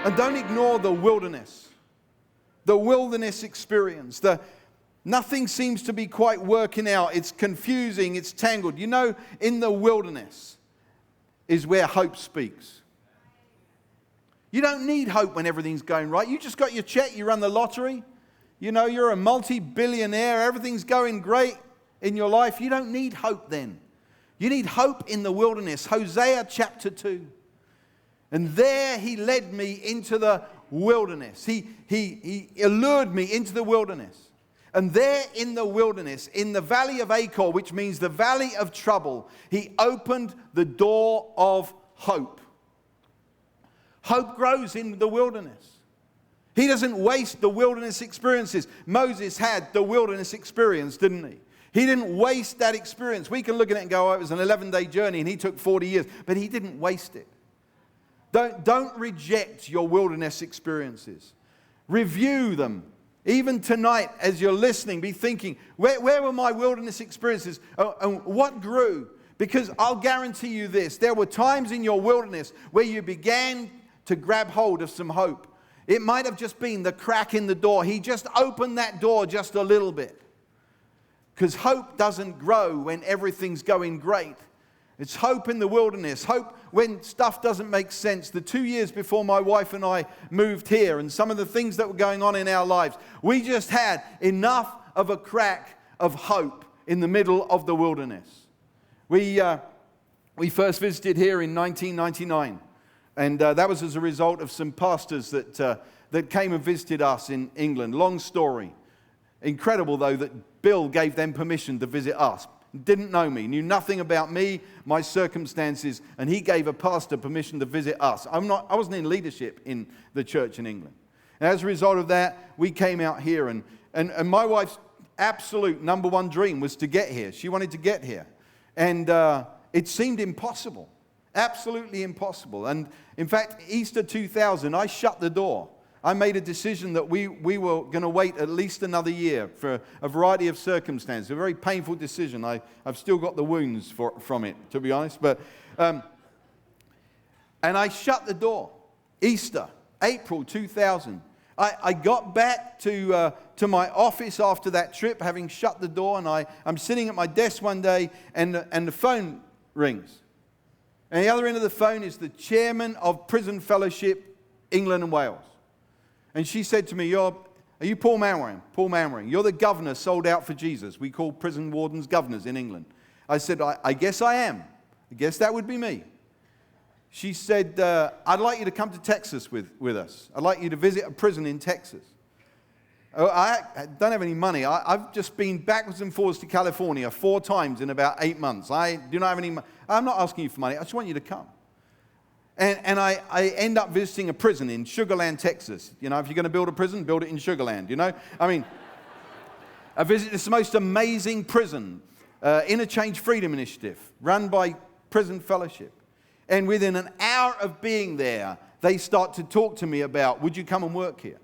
And don't ignore the wilderness experience. Nothing seems to be quite working out. It's confusing, it's tangled. You know, in the wilderness is where hope speaks. You don't need hope when everything's going right. You just got your check, you run the lottery. You know, you're a multi-billionaire, everything's going great in your life. You don't need hope then. You need hope in the wilderness. Hosea chapter 2. And there he led me into the wilderness. He allured me into the wilderness. And there in the wilderness, in the valley of Achor, which means the valley of trouble, he opened the door of hope. Hope grows in the wilderness. He doesn't waste the wilderness experiences. Moses had the wilderness experience, didn't he? He didn't waste that experience. We can look at it and go, oh, it was an 11-day journey and he took 40 years. But he didn't waste it. Don't reject your wilderness experiences. Review them. Even tonight, as you're listening, be thinking, where were my wilderness experiences? And what grew? Because I'll guarantee you this. There were times in your wilderness where you began to grab hold of some hope. It might have just been the crack in the door. He just opened that door just a little bit. Because hope doesn't grow when everything's going great. It's hope in the wilderness. Hope when stuff doesn't make sense. The 2 years before my wife and I moved here and some of the things that were going on in our lives, we just had enough of a crack of hope in the middle of the wilderness. We first visited here in 1999. And that was as a result of some pastors that came and visited us in England. Long story. Incredible, though, that Bill gave them permission to visit us. Didn't know me, knew nothing about me, my circumstances, and he gave a pastor permission to visit us. I wasn't in leadership in the church in England. And as a result of that, we came out here, and my wife's absolute number one dream was to get here. She wanted to get here. And it seemed impossible. Absolutely impossible. And in fact, Easter 2000, I shut the door. I made a decision that we were going to wait at least another year for a variety of circumstances. A very painful decision. I've still got the wounds from it, to be honest. But and I shut the door. Easter, April 2000. I got back to my office after that trip, having shut the door, and I'm sitting at my desk one day, and the phone rings. And the other end of the phone is the chairman of Prison Fellowship, England and Wales. And she said to me, are you Paul Manwaring? Paul Manwaring. You're the governor sold out for Jesus. We call prison wardens governors in England. I said, I guess I am. I guess that would be me. She said, I'd like you to come to Texas with us. I'd like you to visit a prison in Texas. I don't have any money. I've just been backwards and forwards to California 4 times in about 8 months. I do not have any money. I'm not asking you for money. I just want you to come. And I end up visiting a prison in Sugar Land, Texas. You know, if you're going to build a prison, build it in Sugar Land, you know? I mean, I visit this most amazing prison, Interchange Freedom Initiative, run by Prison Fellowship. And within an hour of being there, they start to talk to me about, would you come and work here?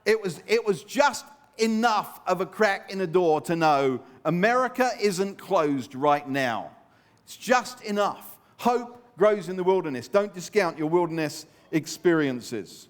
It was just enough of a crack in the door to know America isn't closed right now. It's just enough. Hope grows in the wilderness. Don't discount your wilderness experiences.